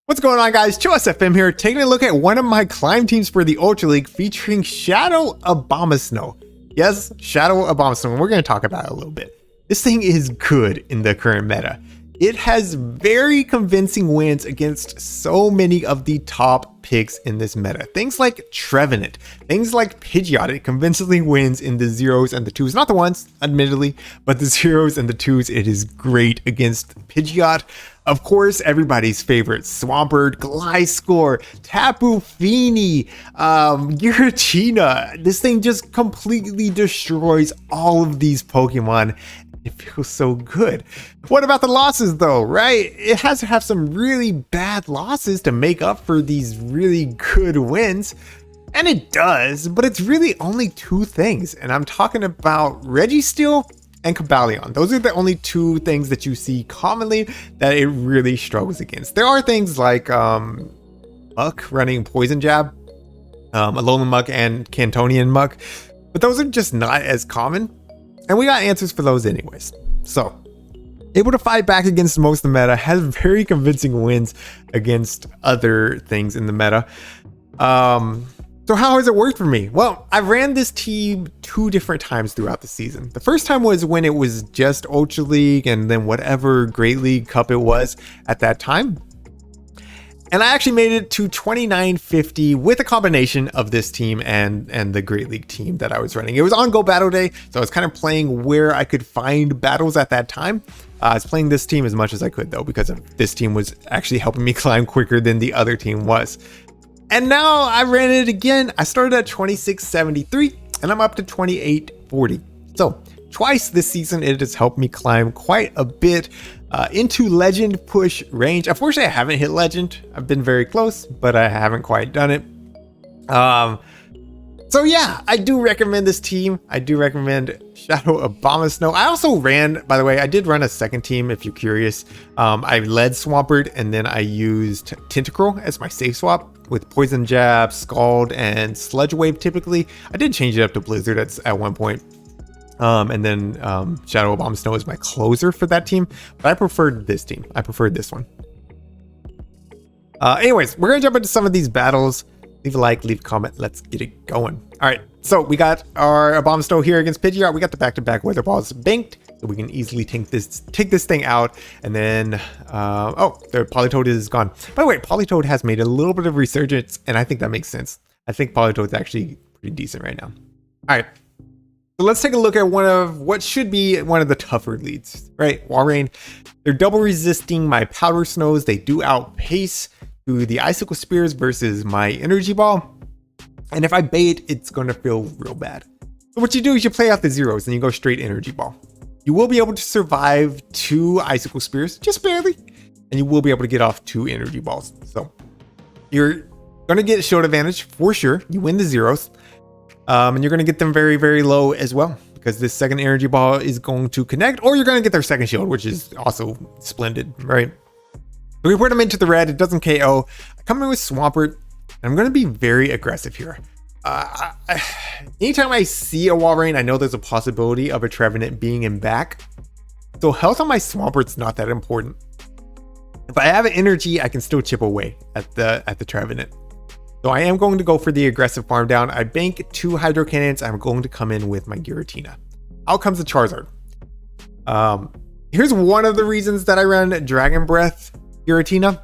What's going on, guys? ChillSFM here, taking a look at one of my climb teams for the Ultra League featuring Shadow Abomasnow. Yes, Shadow Abomasnow, and we're going to talk about it a little bit. This thing is good in the current meta. It has very convincing wins against so many of the top picks in this meta. Things like Trevenant, things like Pidgeot, it convincingly wins in the zeros and the twos. Not the ones, admittedly, but the zeros and the twos, it is great against Pidgeot. Of course, everybody's favorite, Swampert, Gliscor, Tapu Fini, Giratina. This thing just completely destroys all of these Pokemon. It feels so good. What about the losses though, right? It has to have some really bad losses to make up for these really good wins. And it does, but it's really only two things. And I'm talking about Registeel and Cobalion. Those are the only two things that you see commonly that it really struggles against. There are things like Muck running Poison Jab, Alolan Muck and Cantonian Muck, but those are just not as common. And we got answers for those anyways. So, able to fight back against most of the meta, has very convincing wins against other things in the meta. So how has it worked for me? Well, I ran this team 2 different times throughout the season. The first time was when it was just Ultra League and then whatever Great League Cup it was at that time. And I actually made it to 2950 with a combination of this team and the Great League team that I was running. It was on Go Battle Day, so I was kind of playing where I could find battles at that time. I was playing this team as much as I could though, because this team was actually helping me climb quicker than the other team was. And now I ran it again. I started at 2673 and I'm up to 2840. So twice this season, it has helped me climb quite a bit into legend push range. Unfortunately, I haven't hit legend. I've been very close, but I haven't quite done it. So yeah, I do recommend this team. I do recommend Shadow Abomasnow. I also ran, by the way, I did run a second team if you're curious. I led Swampert and then I used Tentacruel as my safe swap with Poison Jab, Scald, and Sludge Wave typically. I did change it up to Blizzard at one point. And then Shadow Abomasnow is my closer for that team, but I preferred this team. I preferred this one. Anyways, we're gonna jump into some of these battles. Leave a like, leave a comment, let's get it going. All right, so we got our Abomasnow here against Pidgeot. We got the back-to-back weather balls banked, so we can easily take this thing out. And then, oh, the Politoed is gone. By the way, Politoed has made a little bit of resurgence, and I think that makes sense. I think Politoed is actually pretty decent right now. All right. So let's take a look at one of what should be one of the tougher leads, right? Walrein. They're double resisting my Powder Snows. They do outpace to the Icicle Spears versus my Energy Ball. And if I bait, it's going to feel real bad. So what you do is you play out the zeros and you go straight Energy Ball. You will be able to survive 2 Icicle Spears, just barely. And you will be able to get off 2 Energy Balls. So you're going to get shield advantage for sure. You win the zeros. And you're going to get them very, very low as well, because this second Energy Ball is going to connect, or you're going to get their second shield, which is also splendid, right? So we put them into the red. It doesn't KO. I come in with Swampert, and I'm going to be very aggressive here. Anytime I see a Walrein, I know there's a possibility of a Trevenant being in back. So health on my Swampert's not that important. If I have an energy, I can still chip away at the Trevenant. So I am going to go for the aggressive farm down. I bank 2 Hydro Cannons. I'm going to come in with my Giratina. Out comes the Charizard. Here's one of the reasons that I run Dragon Breath Giratina.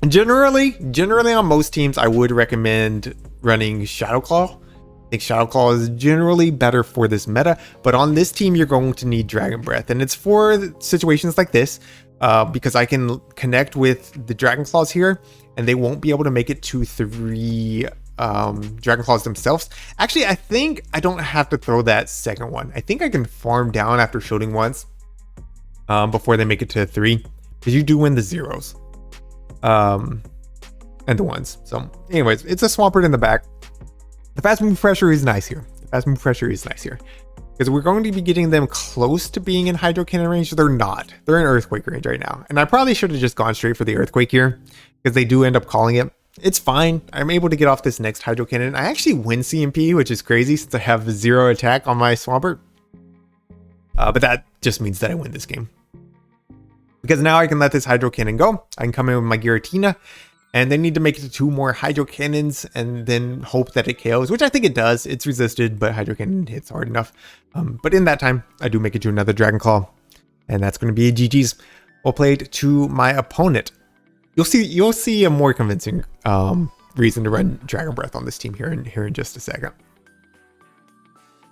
Generally on most teams, I would recommend running Shadow Claw. I think Shadow Claw is generally better for this meta, but on this team, you're going to need Dragon Breath. And it's for situations like this, because I can connect with the Dragon Claws here, and they won't be able to make it to 3 Dragon Claws themselves. Actually, I think I don't have to throw that second one. I think I can farm down after shielding once before they make it to 3, because you do win the zeros and the ones. So anyways, it's a Swampert in the back. The fast move pressure is nice here. Because we're going to be getting them close to being in Hydro Cannon range. They're not. They're in Earthquake range right now. And I probably should have just gone straight for the Earthquake here, because they do end up calling it. It's fine. I'm able to get off this next Hydro Cannon. I actually win CMP, which is crazy since I have 0 attack on my Swampert. But that just means that I win this game. Because now I can let this Hydro Cannon go. I can come in with my Giratina, and they need to make it to 2 more Hydro Cannons and then hope that it KOs, which I think it does. It's resisted, but Hydro Cannon hits hard enough. But in that time, I do make it to another Dragon Claw, and that's going to be a GG's. Well played to my opponent. You'll see a more convincing reason to run Dragon Breath on this team here in just a second.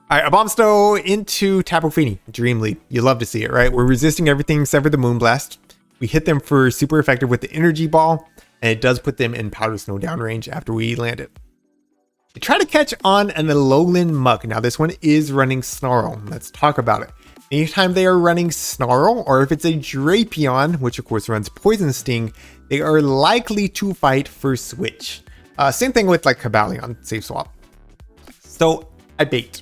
All right, Abomasnow into Tapu Fini, Dream Lead. You love to see it, right? We're resisting everything except for the Moonblast. We hit them for super effective with the Energy Ball, and it does put them in Powder Snow downrange after we land it. We try to catch on an Alolan Muck. Now this one is running Snarl. Let's talk about it. Anytime they are running Snarl, or if it's a Drapion, which of course runs Poison Sting, they are likely to fight for Switch. Same thing with like Cobalion, Safe Swap. So I bait.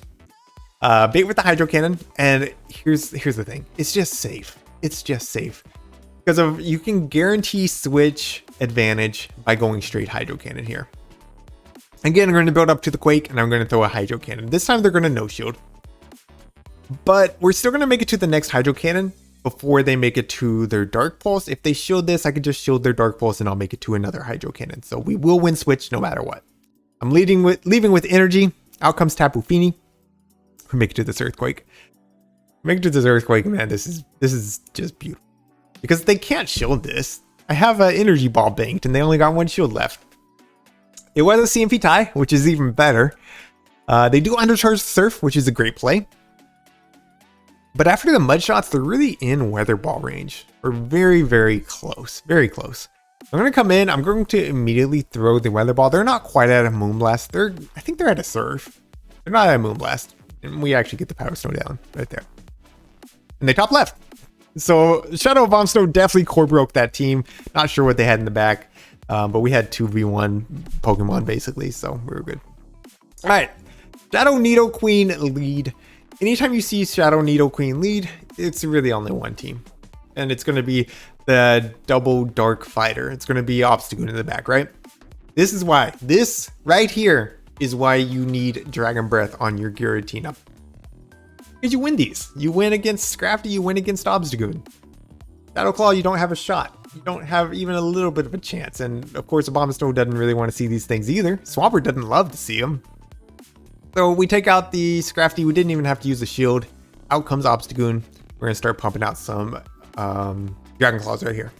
Bait with the Hydro Cannon, and here's the thing. It's just safe. It's just safe. Because you can guarantee Switch advantage by going straight Hydro Cannon here. Again, I'm going to build up to the Quake, and I'm going to throw a Hydro Cannon. This time they're going to no shield. But we're still going to make it to the next Hydro Cannon before they make it to their Dark Pulse. If they shield this, I can just shield their Dark Pulse and I'll make it to another Hydro Cannon. So we will win Switch no matter what. I'm leaving with energy. Out comes Tapu Fini. We make it to this Earthquake. Make it to this Earthquake, man. This is just beautiful. Because they can't shield this. I have an Energy Ball banked and they only got 1 shield left. It was a CMP tie, which is even better. They do undercharge Surf, which is a great play. But after the Mud Shots, they're really in Weather Ball range. We're very, very close. Very close. I'm going to come in. I'm going to immediately throw the Weather Ball. They're not quite at a Moonblast. I think they're at a Surf. They're not at a Moonblast. And we actually get the Powder Snow down right there. And they top left. So Shadow Abomasnow definitely core broke that team. Not sure what they had in the back. But we had 2v1 Pokemon basically. So we were good. All right. Shadow Nidoqueen lead. Anytime you see Shadow Nidoqueen lead, it's really only one team. And it's going to be the double dark fighter. It's going to be Obstagoon in the back, right? This is why. This right here is why you need Dragon Breath on your Giratina. Because you win these. You win against Scrafty, you win against Obstagoon. Shadow Claw, you don't have a shot. You don't have even a little bit of a chance. And of course, Abomasnow doesn't really want to see these things either. Swampert doesn't love to see them. So we take out the Scrafty. We didn't even have to use the shield. Out comes Obstagoon. We're going to start pumping out some Dragon Claws right here.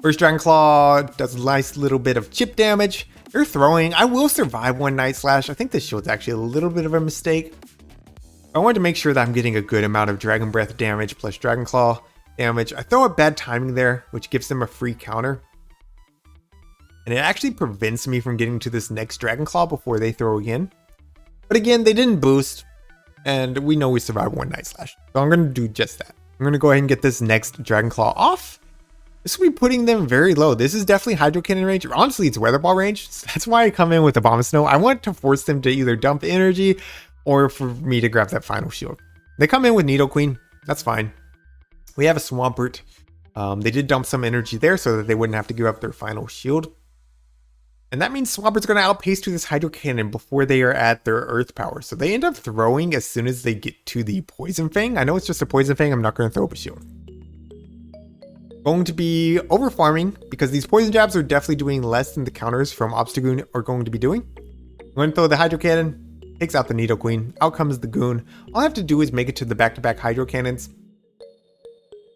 First Dragon Claw does a nice little bit of chip damage. They're throwing. I will survive one Night Slash. I think this shield's actually a little bit of a mistake. I wanted to make sure that I'm getting a good amount of Dragon Breath damage plus Dragon Claw damage. I throw a bad timing there, which gives them a free counter. And it actually prevents me from getting to this next Dragon Claw before they throw again. But again, they didn't boost. And we know we survived one Night Slash. So I'm going to do just that. I'm going to go ahead and get this next Dragon Claw off. This will be putting them very low. This is definitely Hydro Cannon range. Honestly, it's Weather Ball range. So that's why I come in with Abomasnow. I want to force them to either dump energy or for me to grab that final shield. They come in with Nidoqueen. That's fine. We have a Swampert. They did dump some energy there so that they wouldn't have to give up their final shield. And that means Swampert's going to outpace to this Hydro Cannon before they are at their Earth Power. So they end up throwing as soon as they get to the Poison Fang. I know it's just a Poison Fang. I'm not going to throw up a shield. Going to be over farming because these Poison Jabs are definitely doing less than the counters from Obstagoon are going to be doing. I'm going to throw the Hydro Cannon. Takes out the Nidoqueen. Out comes the Goon. All I have to do is make it to the back-to-back Hydro Cannons.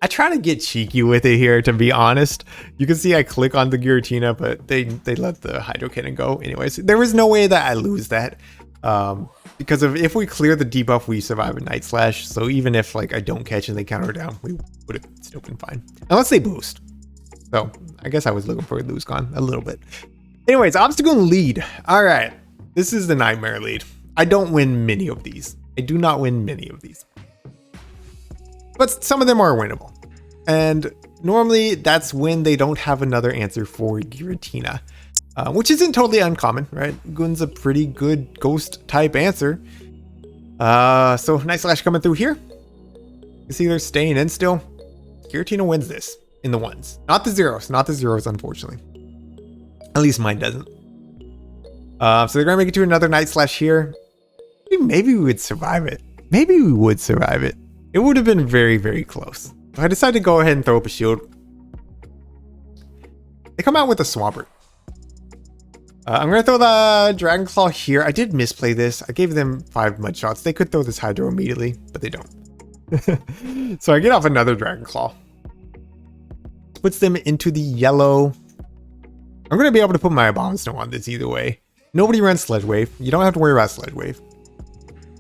I try to get cheeky with it here, to be honest. You can see I click on the Giratina, but they let the Hydro Cannon go. Anyways, there was no way that I lose that. Because if we clear the debuff, we survive a Night Slash. So even if like I don't catch and they counter down, we would have still been fine. Unless they boost. So I guess I was looking for a lose con a little bit. Anyways, Obstagoon lead. All right. This is the Nightmare lead. I don't win many of these. I do not win many of these. But some of them are winnable. And normally that's when they don't have another answer for Giratina. Which isn't totally uncommon, right? Goon's a pretty good ghost type answer. So Night Slash coming through here. You see they're staying in still. Giratina wins this in the ones. Not the zeros. Not the zeros, unfortunately. At least mine doesn't. So they're going to make it to another Night Slash here. Maybe we would survive it. Maybe we would survive it. It would have been very, very close. So I decided to go ahead and throw up a shield. They come out with a Swampert. I'm going to throw the Dragon Claw here. I did misplay this. I gave them 5 mud shots. They could throw this Hydro immediately, but they don't. So I get off another Dragon Claw. Puts them into the yellow. I'm going to be able to put my Abomasnow on this either way. Nobody runs Sledge Wave. You don't have to worry about Sledge Wave.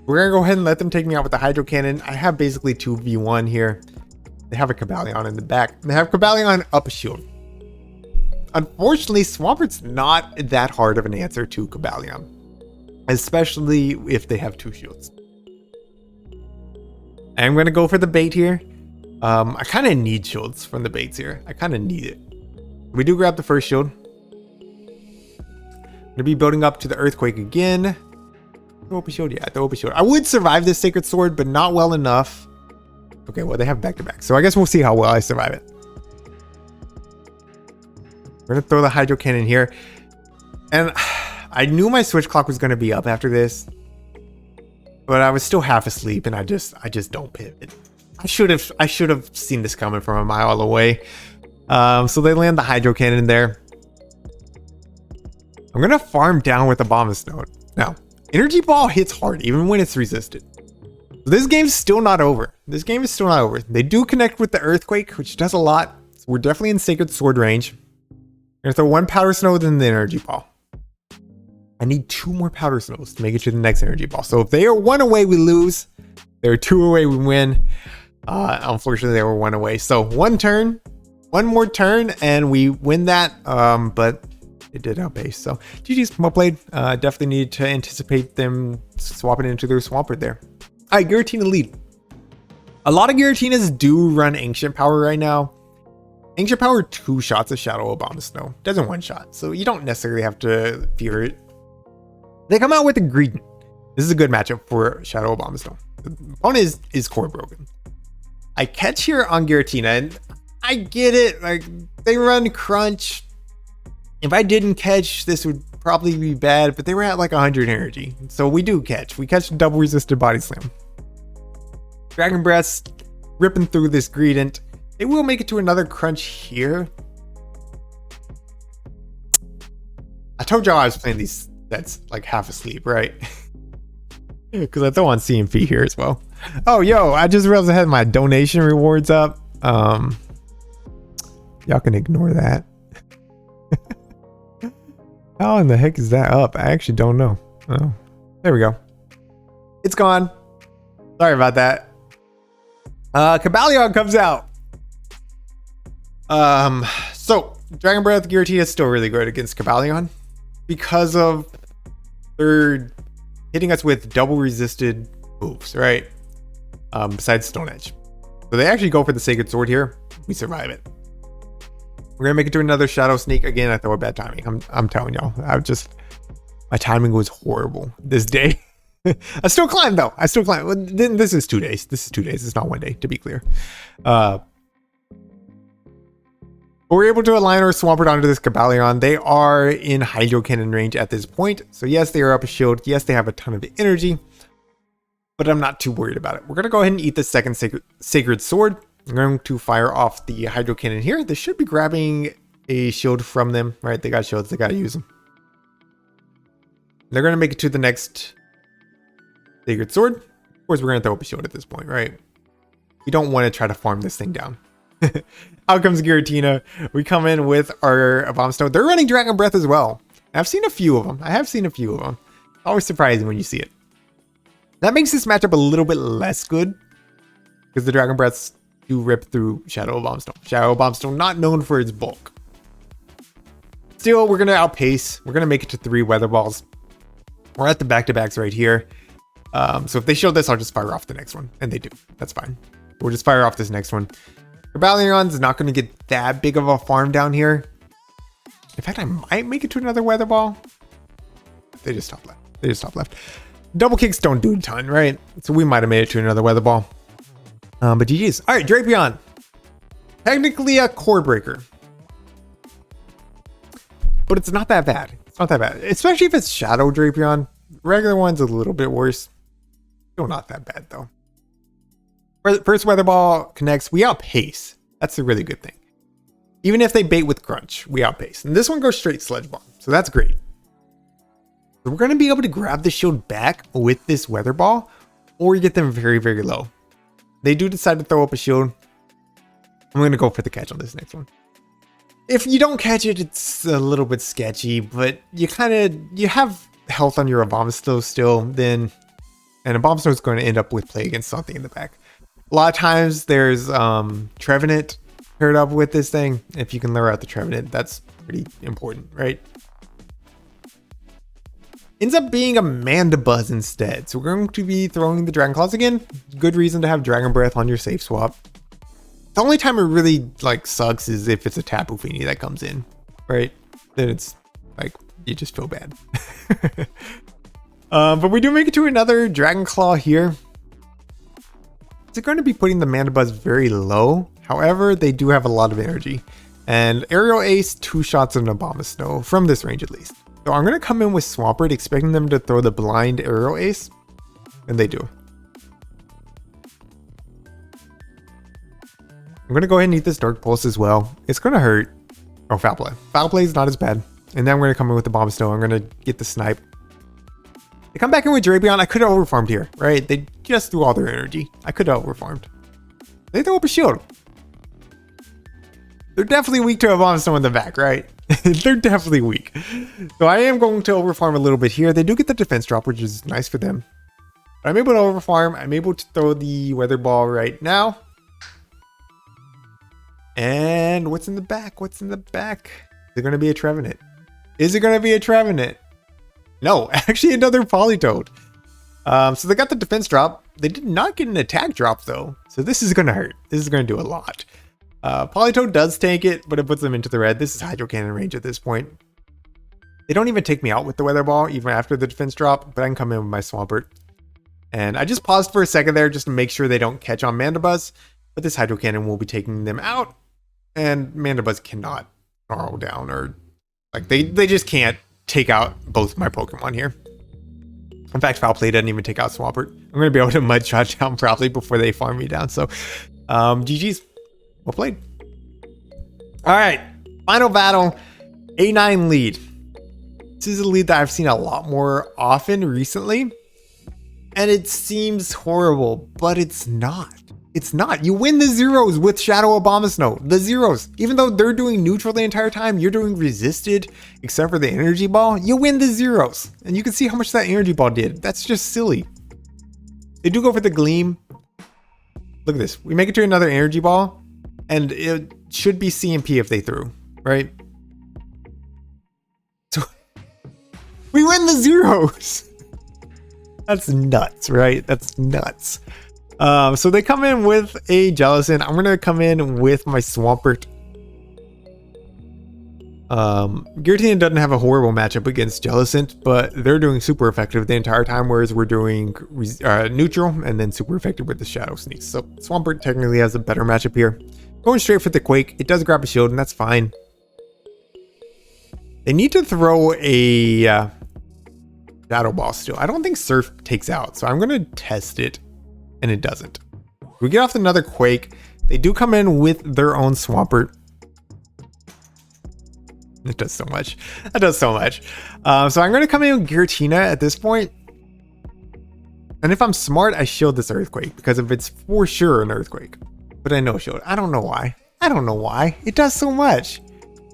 We're going to go ahead and let them take me out with the Hydro Cannon. I have basically 2v1 here. They have a Cobalion in the back. They have Cobalion up a shield. Unfortunately, Swampert's not that hard of an answer to Cobalion, especially if they have 2 shields. I'm going to go for the bait here. I kind of need shields from the baits here. I kind of need it. We do grab the first shield. I'm going to be building up to the Earthquake again. Throw up a shield. Yeah, throw up a shield. I would survive this Sacred Sword, but not well enough. Okay, well, they have back-to-back. So I guess we'll see how well I survive it. We're going to throw the Hydro Cannon here. And I knew my switch clock was going to be up after this. But I was still half asleep and I just don't pivot. I should have seen this coming from a mile away. So they land the Hydro Cannon there. I'm going to farm down with Abomasnow. Now, Energy Ball hits hard even when it's resisted. So this game's still not over. This game is still not over. They do connect with the Earthquake, which does a lot. So we're definitely in Sacred Sword range. I'm going to throw 1 Powder Snow then the Energy Ball. I need 2 more Powder Snows to make it to the next Energy Ball. So if they are 1 away, we lose. They are 2 away, we win. Unfortunately, they were 1 away. So 1 more turn, and we win that. But it did outpace. So GG's, well played. Definitely need to anticipate them swapping into their Swampert there. All right, Giratina lead. A lot of Giratinas do run Ancient Power right now. Ancient Power 2 shots of Shadow Abomasnow. Doesn't 1 shot, so you don't necessarily have to fear it. They come out with a Greedent. This is a good matchup for Shadow Abomasnow. The opponent is core broken. I catch here on Giratina, and I get it. Like, they run Crunch. If I didn't catch, this would probably be bad, but they were at like 100 energy. So we do catch. We catch double resisted Body Slam. Dragon Breath ripping through this Greedent. They will make it to another Crunch here. I told y'all I was playing these sets like half asleep, right? Because I throw on CMP here as well. Oh, yo, I just realized I had my donation rewards up. Y'all can ignore that. How in the heck is that up? I actually don't know. Oh, there we go. It's gone. Sorry about that. Cobalion comes out. So Dragon Breath Giratina is still really good against Cobalion because of they're hitting us with double resisted moves, right? Besides Stone Edge. So they actually go for the Sacred Sword here. We survive it. We're gonna make it to another Shadow Sneak again. I throw a bad timing. I'm telling y'all. My timing was horrible this day. I still climb though. I still climb. Well, this is 2 days. This is 2 days. It's not 1 day, to be clear. But we're able to align our Swampert onto this Cobalion. They are in Hydro Cannon range at this point. So yes, they are up a shield. Yes, they have a ton of energy. But I'm not too worried about it. We're going to go ahead and eat the second Sacred Sword. I'm going to fire off the Hydro Cannon here. They should be grabbing a shield from them, right? They got shields. They got to use them. They're going to make it to the next Sacred Sword. Of course, we're going to throw up a shield at this point, right? We don't want to try to farm this thing down. Out comes Giratina. We come in with our Abomasnow. They're running Dragon Breath as well. I've seen a few of them. I have seen a few of them. Always surprising when you see it. That makes this matchup a little bit less good because the Dragon Breaths do rip through Shadow Abomasnow. Shadow Abomasnow not known for its bulk. Still, we're going to outpace. We're going to make it to 3 Weather Balls. We're at the back-to-backs right here. So if they show this, I'll just fire off the next one. And they do. That's fine. We'll just fire off this next one. Cobalion's not going to get that big of a farm down here. In fact, I might make it to another Weather Ball. They just stop left. They just stop left. Double kicks don't do a ton, right? So we might have made it to another Weather Ball. But GG's. All right, Drapion. Technically a core breaker. But it's not that bad. It's not that bad. Especially if it's Shadow Drapion. Regular one's a little bit worse. Still not that bad, though. First weather ball connects, we outpace. That's a really good thing. Even if they bait with crunch, we outpace. And this one goes straight Sludge Bomb, so that's great. So we're going to be able to grab the shield back with this weather ball, or get them very, very low. They do decide to throw up a shield. I'm going to go for the catch on this next one. If you don't catch it, it's a little bit sketchy, but you have health on your Abomasnow still, then, and Abomasnow is going to end up with play against something in the back. A lot of times there's Trevenant paired up with this thing. If you can lure out the Trevenant, that's pretty important, right? Ends up being a Mandibuzz instead. So we're going to be throwing the Dragon Claws again. Good reason to have Dragon Breath on your safe swap. The only time it really like sucks is if it's a Tapu Fini that comes in, right? Then it's like, you just feel bad. But we do make it to another Dragon Claw here. It's going to be putting the Mandibuzz very low. However, they do have a lot of energy. And Aerial Ace, 2 shots of Abomasnow, from this range at least. So I'm going to come in with Swampert, expecting them to throw the blind Aerial Ace. And they do. I'm going to go ahead and eat this Dark Pulse as well. It's going to hurt. Oh, Foul Play. Foul Play is not as bad. And then I'm going to come in with the Abomasnow. I'm going to get the Snipe. They come back in with Drapion. I could have overfarmed here, right? They just threw all their energy. I could have overfarmed. They throw up a shield. They're definitely weak to Abomasnow in the back, right? They're definitely weak. So I am going to overfarm a little bit here. They do get the defense drop, which is nice for them. But I'm able to overfarm. I'm able to throw the Weather Ball right now. And what's in the back? What's in the back? Is it going to be a Trevenant? Is it going to be a Trevenant? No, actually another Politoed. So they got the defense drop. They did not get an attack drop though. So this is going to hurt. This is going to do a lot. Politoed does take it, but it puts them into the red. This is Hydro Cannon range at this point. They don't even take me out with the Weather Ball, even after the defense drop, but I can come in with my Swampert. And I just paused for a second there just to make sure they don't catch on Mandibuzz, but this Hydro Cannon will be taking them out. And Mandibuzz cannot snarl down, or like they just can't take out both my Pokemon here. In fact, Foul Play doesn't even take out Swampert. I'm going to be able to Mud Shot down probably before they farm me down. So GG's. Well played. All right, final battle, A9 lead. This is a lead that I've seen a lot more often recently, and it seems horrible, but it's not. It's not. You win the zeros with Shadow Abomasnow. The zeros. Even though they're doing neutral the entire time, you're doing resisted, except for the energy ball. You win the zeros. And you can see how much that energy ball did. That's just silly. They do go for the Gleam. Look at this. We make it to another energy ball. And it should be CMP if they threw, right? So we win the zeros. That's nuts, right? That's nuts. So they come in with a Jellicent. I'm going to come in with my Swampert. Giratina doesn't have a horrible matchup against Jellicent, but they're doing super effective the entire time, whereas we're doing neutral and then super effective with the Shadow Sneaks. So Swampert technically has a better matchup here. Going straight for the Quake. It does grab a shield, and that's fine. They need to throw a Shadow Ball still. I don't think Surf takes out, so I'm going to test it. And it doesn't. We get off another Quake. They do come in with their own Swampert. It does so much. That does so much. So I'm going to come in with Giratina at this point. And if I'm smart, I shield this Earthquake because if it's for sure an Earthquake. But I know shield. I don't know why. I don't know why. It does so much.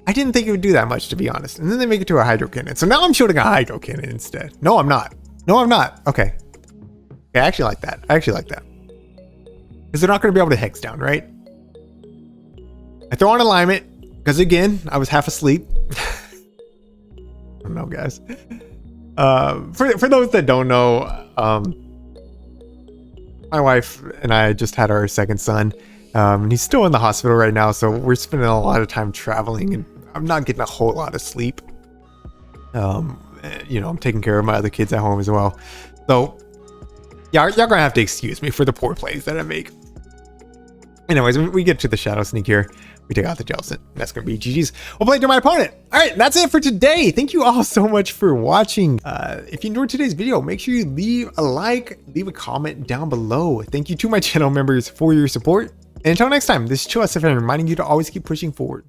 I didn't think it would do that much, to be honest. And then they make it to a Hydro Cannon. So now I'm shielding a Hydro Cannon instead. No, I'm not. No, I'm not. Okay. I actually like that. I actually like that. Because they're not going to be able to Hex down, right? I throw on Alignment. Because again, I was half asleep. I don't know, guys. For those that don't know, my wife and I just had our second son. And he's still in the hospital right now. So we're spending a lot of time traveling. And I'm not getting a whole lot of sleep. You know, I'm taking care of my other kids at home as well. So yeah, y'all gonna have to excuse me for the poor plays that I make. Anyways, we get to the Shadow Sneak here. we take out the Jellicent. That's going to be GG's. We'll play to my opponent. All right, that's it for today. Thank you all so much for watching. If you enjoyed today's video, make sure you leave a like, leave a comment down below. Thank you to my channel members for your support. And until next time, this is Chill SFN reminding you to always keep pushing forward.